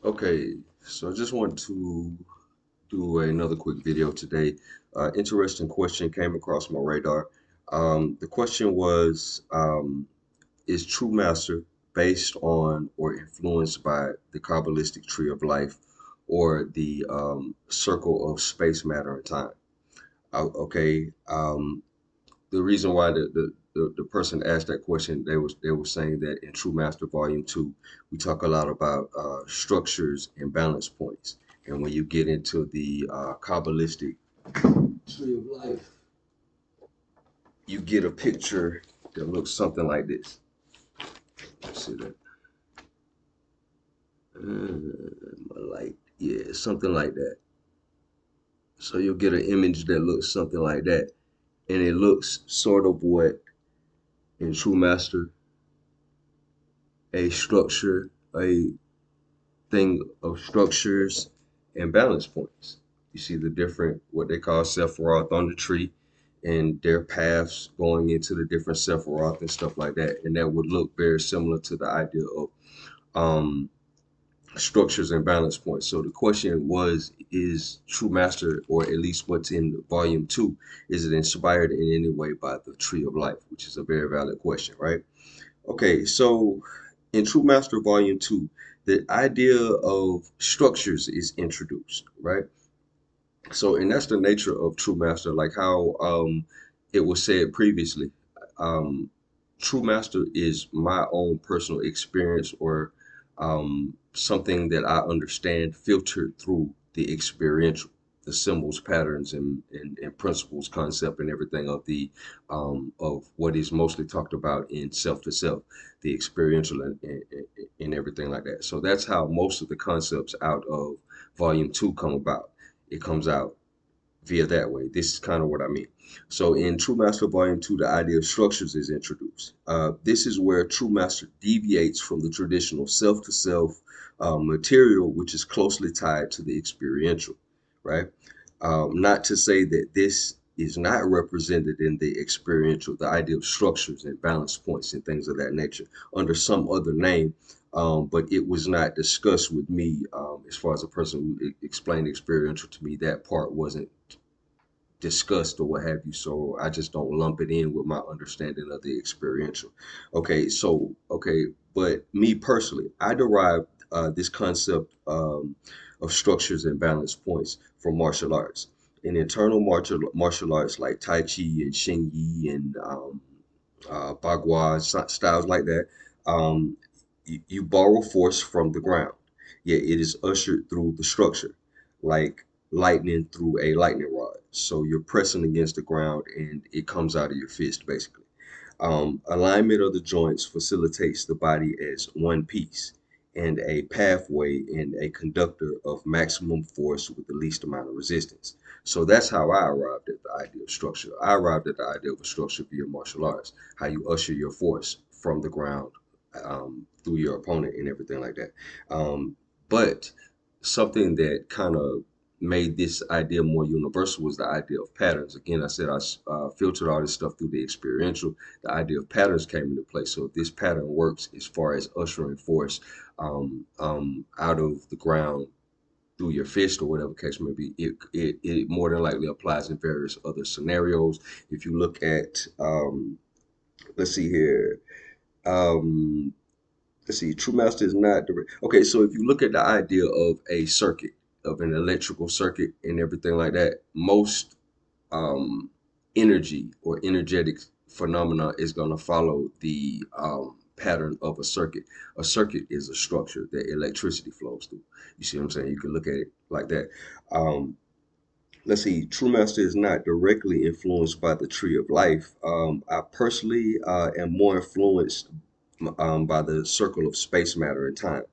Okay, so I just want to do another quick video today. Interesting question came across my radar. The question was, is True Master based on or influenced by the Kabbalistic Tree of Life or the circle of space, matter, and time? Okay, the reason why the person asked that question, they were saying that in True Master Volume 2, we talk a lot about structures and balance points. And when you get into the Kabbalistic Tree of Life, you get a picture that looks something like this. Let's see that. My light. Yeah, something like that. So you'll get an image that looks something like that. And it looks sort of what in True Master, a structure, a thing of structures and balance points. You see the different, what they call Sephiroth on the tree, and their paths going into the different Sephiroth and stuff like that. And that would look very similar to the idea of um, structures and balance points. So the question was, is True Master, or at least what's in Volume 2, is it inspired in any way by the Tree of Life? Which is a very valid question, right? Okay, so in True Master Volume 2, the idea of structures is introduced, right? So, and that's the nature of True Master, like how it was said previously. Um, True Master is my own personal experience or something that I understand filtered through the experiential, the symbols, patterns, and principles, concept, and everything of what is mostly talked about in self to self, the experiential and everything like that. So that's how most of the concepts out of Volume 2 come about. It comes out via that way. This is kind of what I mean. So in True Master Volume 2, the idea of structures is introduced. This is where True Master deviates from the traditional self to self material, which is closely tied to the experiential, right? Not to say that this is not represented in the experiential, the idea of structures and balance points and things of that nature under some other name, but it was not discussed with me as far as a person who explained experiential to me. That part wasn't discussed or what have you. So I just don't lump it in with my understanding of the experiential. Okay, but me personally, I derived this concept of structures and balance points from martial arts. In internal martial arts like Tai Chi and Xing Yi and Bagua styles like that, you borrow force from the ground, yet it is ushered through the structure, like lightning through a lightning rod. So you're pressing against the ground and it comes out of your fist, basically. Alignment of the joints facilitates the body as one piece and a pathway and a conductor of maximum force with the least amount of resistance. So that's how I arrived at the idea of structure. I arrived at the idea of a structure via martial arts, how you usher your force from the ground through your opponent and everything like that. But something that kind of made this idea more universal was the idea of patterns. Again, I said I filtered all this stuff through the experiential. The idea of patterns came into play. So if this pattern works as far as ushering force out of the ground through your fist or whatever case may be, it more than likely applies in various other scenarios. If you look at, let's see here, um, let's see, True Master is not direct. Okay, so if you look at the idea of a circuit, of an electrical circuit and everything like that, most um, energy or energetic phenomena is going to follow the pattern of a circuit. A circuit is a structure that electricity flows through. You see what I'm saying? You can look at it like that. Um, let's see, True Master is not directly influenced by the Tree of Life. I personally am more influenced by the circle of space, matter, and time.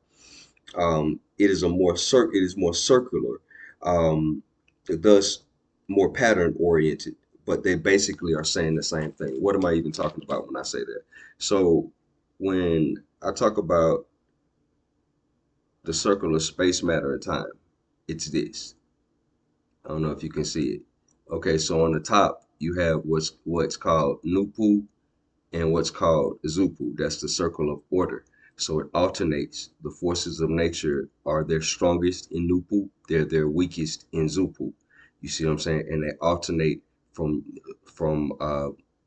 It is more circular, um, thus more pattern oriented. But they basically are saying the same thing. What am I even talking about when I say that? So when I talk about the circle of space, matter, and time, it's this. I don't know if you can see it. Okay, so on the top you have what's called Nupu and what's called Zupu. That's the circle of order. So it alternates. The forces of nature are their strongest in Nupu, they're their weakest in Zupu. You see what I'm saying? And they alternate from from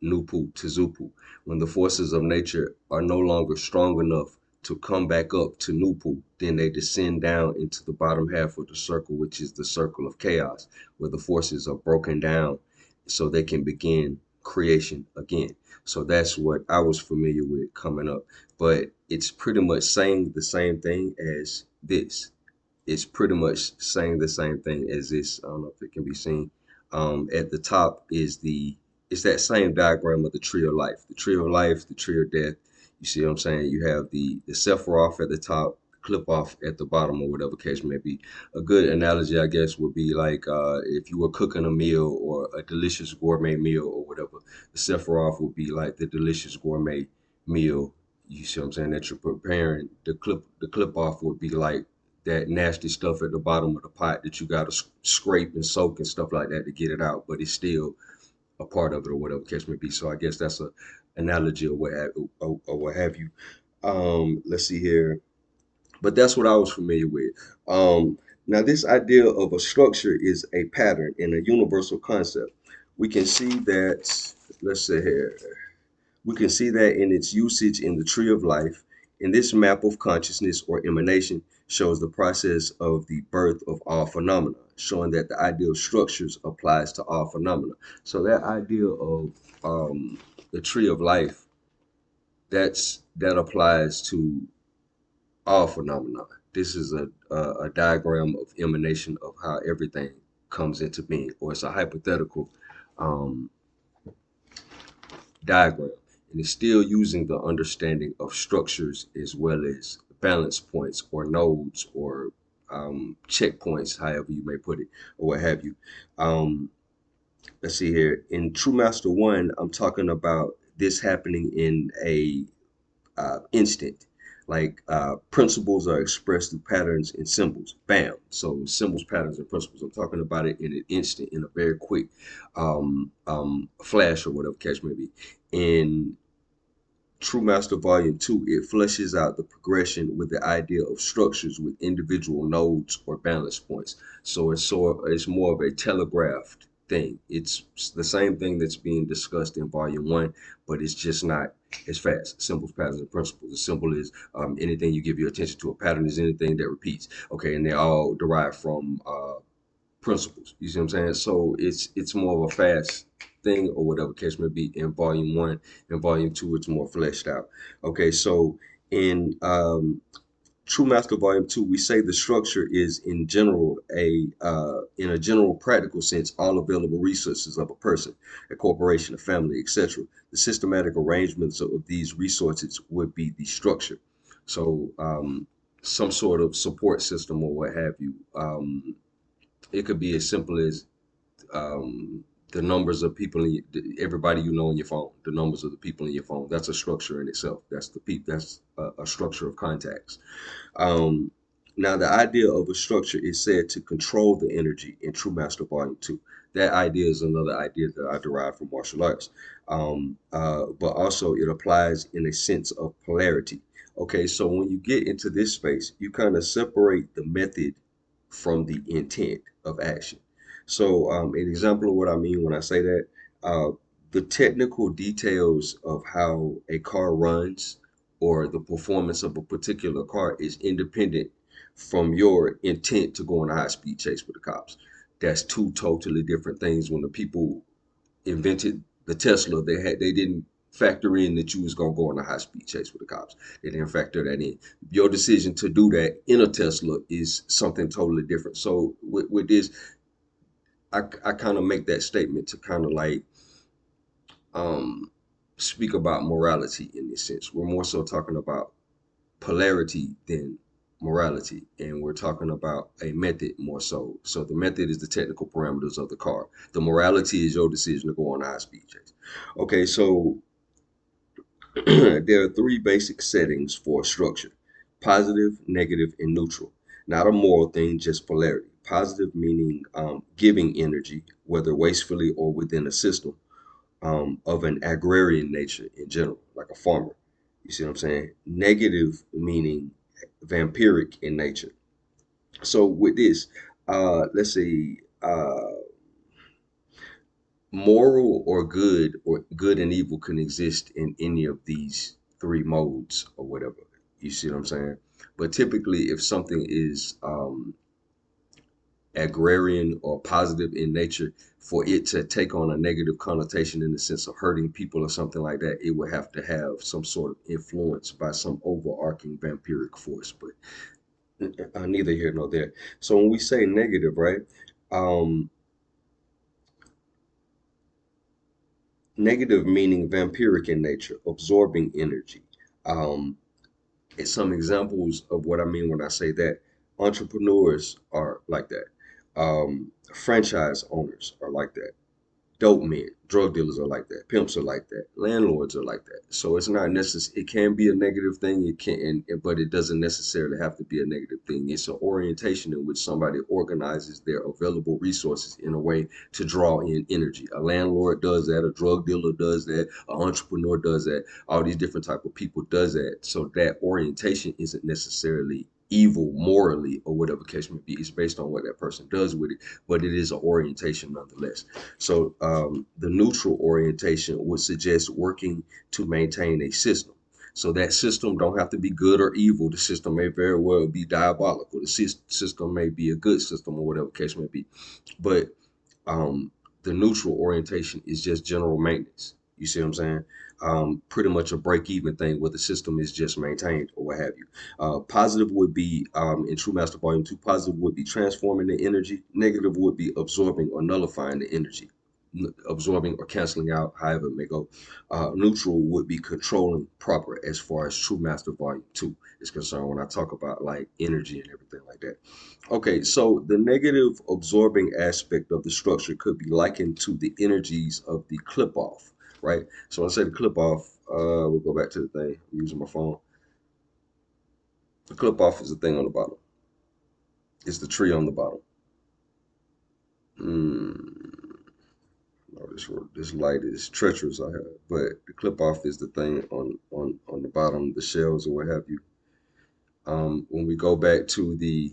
Nupu to Zupu. When the forces of nature are no longer strong enough to come back up to Nupu, then they descend down into the bottom half of the circle, which is the circle of chaos, where the forces are broken down so they can begin creation again. So that's what I was familiar with coming up. But it's pretty much saying the same thing as this. It's pretty much saying the same thing as this. I don't know if it can be seen. At the top is it's that same diagram of the tree of life, the tree of life, the tree of death. You see what I'm saying? You have the Sephiroth at the top, clip off at the bottom, or whatever case may be. A good analogy, I guess, would be like if you were cooking a meal or a delicious gourmet meal or whatever. The Sephiroth would be like the delicious gourmet meal. You see what I'm saying? That you're preparing. The clip off would be like that nasty stuff at the bottom of the pot that you got to scrape and soak and stuff like that to get it out, but it's still a part of it or whatever catch may be. So I guess that's a analogy or what have you. Let's see here, but that's what I was familiar with. Now this idea of a structure is a pattern and a universal concept. We can see that. Let's say here. We can see that in its usage in the tree of life. In this map of consciousness or emanation shows the process of the birth of all phenomena, showing that the idea of structures applies to all phenomena. So that idea of the tree of life, that applies to all phenomena. This is a diagram of emanation of how everything comes into being, or it's a hypothetical um, diagram, and it's still using the understanding of structures as well as balance points or nodes or checkpoints, however you may put it, or what have you. Um, let's see here. In True Master 1, I'm talking about this happening in a instant. Like principles are expressed through patterns and symbols. Bam. So symbols, patterns, and principles. I'm talking about it in an instant, in a very quick flash or whatever catch may be. In True Master Volume 2, it fleshes out the progression with the idea of structures with individual nodes or balance points. So it's more of a telegraphed thing. It's the same thing that's being discussed in Volume 1, but it's just not as fast. Symbols, patterns, and principles. The symbol is anything you give your attention to. A pattern is anything that repeats. Okay, and they're all derived from principles. You see what I'm saying? So it's more of a fast thing or whatever case may be in volume one. In volume two, it's more fleshed out. Okay, so in True Master Volume 2, we say the structure is in general in a general practical sense all available resources of a person, a corporation, a family, etc. The systematic arrangements of these resources would be the structure. So some sort of support system or what have you. It could be as simple as the numbers of people everybody you know in your phone, the numbers of the people in your phone. That's a structure in itself. That's a structure of contacts. Um, Now, the idea of a structure is said to control the energy in True Master Volume 2. That idea is another idea that I derived from martial arts. But also, it applies in a sense of polarity. Okay, so when you get into this space, you kind of separate the method from the intent of action. So, an example of what I mean when I say that, uh, the technical details of how a car runs or the performance of a particular car is independent from your intent to go on a high speed chase with the cops. That's two totally different things. When the people invented the Tesla, they didn't factor in that you was gonna go on a high speed chase with the cops. They didn't factor that in. Your decision to do that in a Tesla is something totally different. So with this, I kind of make that statement to kind of like um, speak about morality in this sense. We're more so talking about polarity than morality, and we're talking about a method more so. So the method is the technical parameters of the car. The morality is your decision to go on a high speed chase. Okay, so there are three basic settings for structure: positive, negative, and neutral. Not a moral thing, just polarity. Positive meaning giving energy, whether wastefully or within a system of an agrarian nature in general, like a farmer. You see what I'm saying? Negative meaning vampiric in nature. So with this, let's say moral or good and evil can exist in any of these three modes or whatever. You see what I'm saying? But typically, if something is agrarian or positive in nature, for it to take on a negative connotation in the sense of hurting people or something like that, it would have to have some sort of influence by some overarching vampiric force. But neither here nor there. So when we say negative, right? Um, Negative meaning vampiric in nature, absorbing energy. Um, and some examples of what I mean when I say that entrepreneurs are like that. Franchise owners are like that. Dope men, drug dealers are like that. Pimps are like that. Landlords are like that. So it's not necessary. It can be a negative thing. It can, but it doesn't necessarily have to be a negative thing. It's an orientation in which somebody organizes their available resources in a way to draw in energy. A landlord does that. A drug dealer does that. An entrepreneur does that. All these different type of people does that. So that orientation isn't necessarily evil morally or whatever case may be. It's based on what that person does with it, but it is an orientation nonetheless. So the neutral orientation would suggest working to maintain a system. So that system don't have to be good or evil. The system may very well be diabolical. The system may be a good system or whatever case may be. But um, the neutral orientation is just general maintenance. You see what I'm saying? Pretty much a break even thing where the system is just maintained or what have you. Positive would be, in True Master Volume 2, positive would be transforming the energy. Negative would be absorbing or nullifying the energy, absorbing or canceling out, however it may go. Neutral would be controlling proper as far as True Master Volume 2 is concerned when I talk about like energy and everything like that. Okay, so the negative absorbing aspect of the structure could be likened to the energies of the clip off, right? So when I say the clip off, we'll go back to the thing. I'm using my phone. The clip off is the thing on the bottom. It's the tree on the bottom. Mm, no, this light is treacherous. I have, but the clip off is the thing on the bottom, the shells or what have you. When we go back to the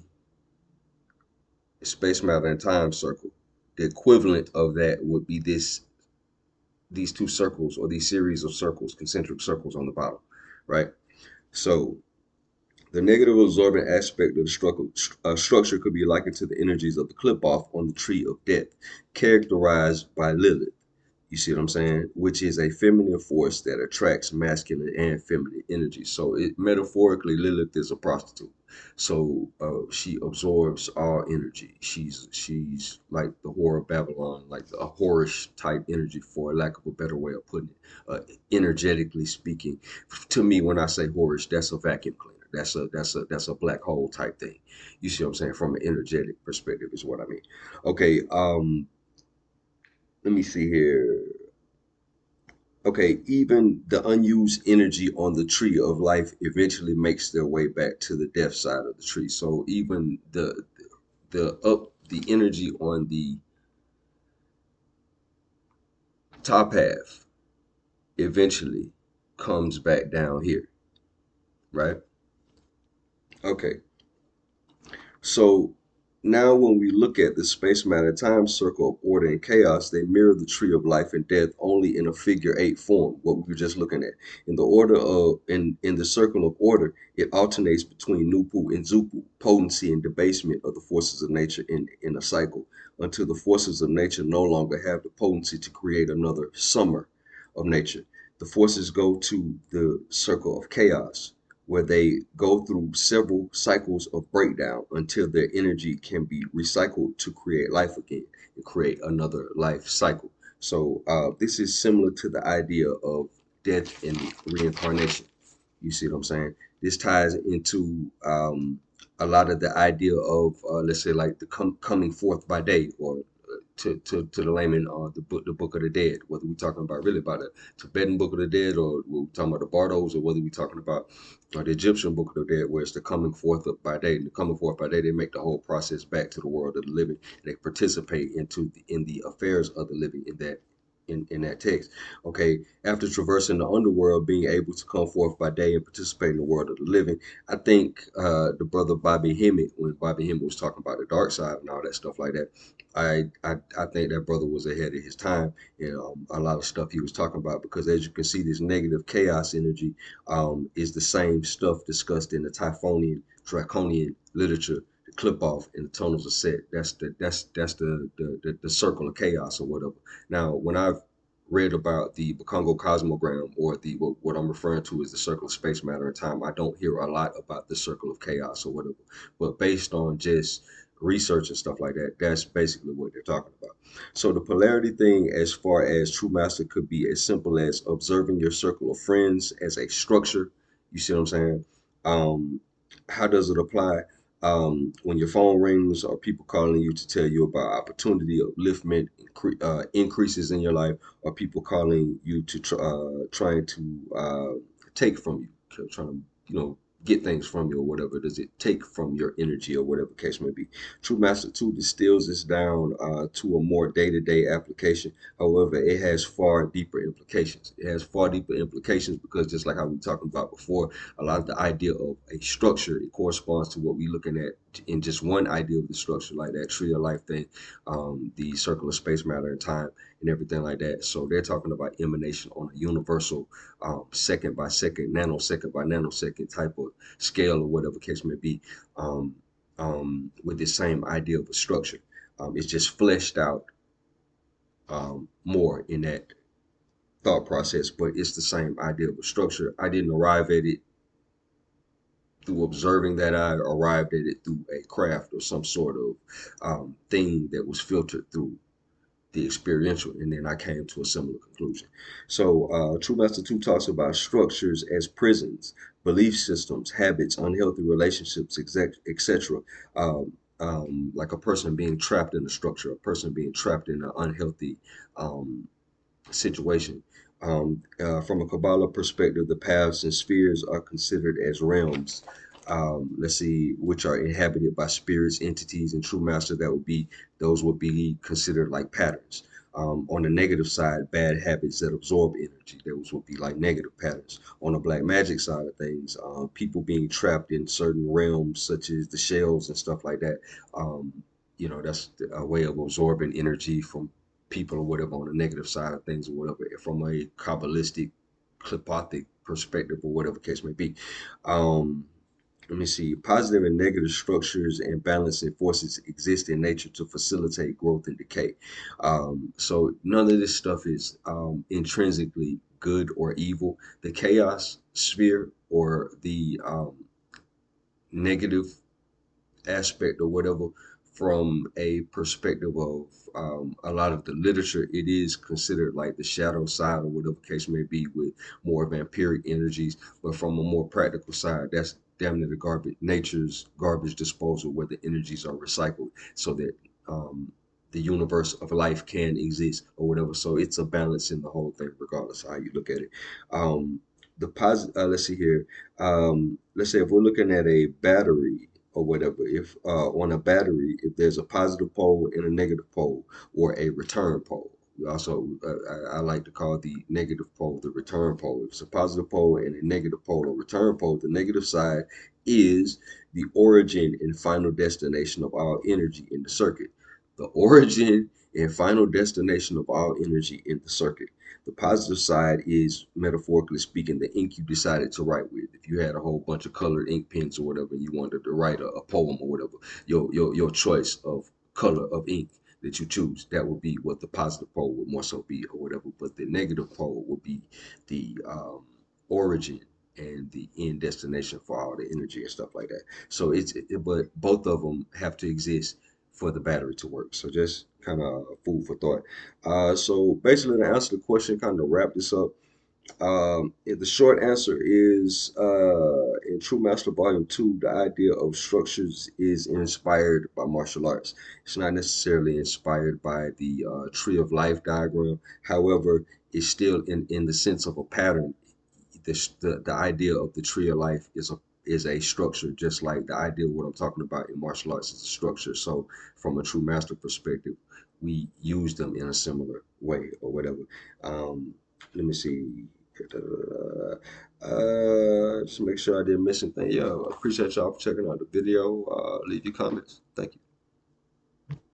space matter and time circle, the equivalent of that would be these two circles or these series of circles, concentric circles on the bottom, right? So the negative absorbent aspect of the structure could be likened to the energies of the clip off on the tree of death, characterized by Lilith. You see what I'm saying? Which is a feminine force that attracts masculine and feminine energy. So it metaphorically, Lilith is a prostitute. So she absorbs all energy. She's like the whore of Babylon, like a whorish type energy, for lack of a better way of putting it. Energetically speaking, to me, when I say whorish, that's a vacuum cleaner. That's a black hole type thing. You see what I'm saying? From an energetic perspective is what I mean. Okay, let me see here. Okay, even the unused energy on the tree of life eventually makes their way back to the death side of the tree. So even the energy on the top half eventually comes back down here, right? Okay. So now when we look at the space matter time circle of order and chaos, they mirror the tree of life and death only in a figure eight form, what we were just looking at. In the circle of order, it alternates between Nupu and Zupu, potency and debasement of the forces of nature in a cycle, until the forces of nature no longer have the potency to create another summer of nature. The forces go to the circle of chaos where they go through several cycles of breakdown until their energy can be recycled to create life again and create another life cycle. So this is similar to the idea of death and reincarnation. You see what I'm saying? This ties into a lot of the idea of, let's say, like the coming forth by day, or to the layman, the book of the dead. Whether we're talking about really about the Tibetan book of the dead, or we're talking about the Bardos, or whether we're talking about the Egyptian book of the dead, where it's the coming forth by day. And the coming forth by day, they make the whole process back to the world of the living. They participate in the affairs of the living in that in that text. Okay, after traversing the underworld, being able to come forth by day and participate in the world of the living. I think the brother Bobby Hemmett, when Bobby Hemmett was talking about the dark side and all that stuff like that, I think that brother was ahead of his time in a lot of stuff he was talking about, because as you can see, this negative chaos energy is the same stuff discussed in the Typhonian, Draconian literature. The clip off and the tonals are set. That's the circle of chaos or whatever. Now, when I've read about the Bakongo cosmogram, or the what I'm referring to as the circle of space, matter, and time, I don't hear a lot about the circle of chaos or whatever. But based on just research and stuff like that, that's basically what they're talking about. So the polarity thing, as far as true master, could be as simple as observing your circle of friends as a structure. You see what I'm saying? Um, how does it apply? When your phone rings or people calling you to tell you about opportunity, upliftment, increases in your life, or people calling you to trying to take from you, trying to get things from you or whatever. Does it take from your energy or whatever the case may be? True Master 2 distills this down to a more day-to-day application. However, it has far deeper implications. It has far deeper implications because, just like how we talked about before, a lot of the idea of a structure, it corresponds to what we're looking at in just one idea of the structure, like that tree of life thing, the circle of space, matter, and time, and everything like that. So they're talking about emanation on a universal, second by second, nanosecond by nanosecond type of scale, or whatever case may be, um, with the same idea of a structure. It's just fleshed out more in that thought process, but it's the same idea of a structure. I didn't arrive at it through observing that. I arrived at it through a craft or some sort of thing that was filtered through the experiential, and then I came to a similar conclusion. So, True Master 2 talks about structures as prisons, belief systems, habits, unhealthy relationships, etc. Like a person being trapped in a structure, a person being trapped in an unhealthy um, situation. From a Kabbalah perspective, the paths and spheres are considered as realms. Let's see, which are inhabited by spirits, entities, and true master. Those would be considered like patterns. On the negative side, bad habits that absorb energy. Those would be like negative patterns. On the black magic side of things, people being trapped in certain realms, such as the shells and stuff like that. Um, that's a way of absorbing energy from people or whatever on the negative side of things or whatever, from a Kabbalistic, Clipothic perspective or whatever case may be. Um, Let me see. Positive and negative structures and balancing forces exist in nature to facilitate growth and decay. So none of this stuff is intrinsically good or evil. The chaos sphere, or the negative aspect or whatever, from a perspective of a lot of the literature, it is considered like the shadow side or whatever case may be, with more vampiric energies. But from a more practical side, that's damn near the nature's garbage disposal, where the energies are recycled so that the universe of life can exist or whatever. So it's a balance in the whole thing, regardless of how you look at it. Um, the positive, let's see here. Let's say if we're looking at a battery or whatever, if on a battery, if there's a positive pole and a negative pole, or a return pole. We also, I like to call the negative pole the return pole. If it's a positive pole and a negative pole or return pole, the negative side is the origin and final destination of all energy in the circuit. The origin and final destination of all energy in the circuit. The positive side is, metaphorically speaking, the ink you decided to write with. If you had a whole bunch of colored ink pens or whatever, and you wanted to write a poem or whatever, your choice of color of ink that you choose, that would be what the positive pole would more so be or whatever. But the negative pole would be the origin and the end destination for all the energy and stuff like that. So but both of them have to exist for the battery to work. So just kind of food for thought. So basically, to answer the question, kind of wrap this up. The short answer is, in True Master Volume 2, the idea of structures is inspired by martial arts. It's not necessarily inspired by the Tree of Life diagram. However, it's still in the sense of a pattern. The idea of the Tree of Life is a structure, just like the idea of what I'm talking about in martial arts is a structure. So, from a true master perspective, we use them in a similar way or whatever. Let me see. Just make sure I didn't miss anything. Yeah, I appreciate y'all for checking out the video. Leave your comments. Thank you.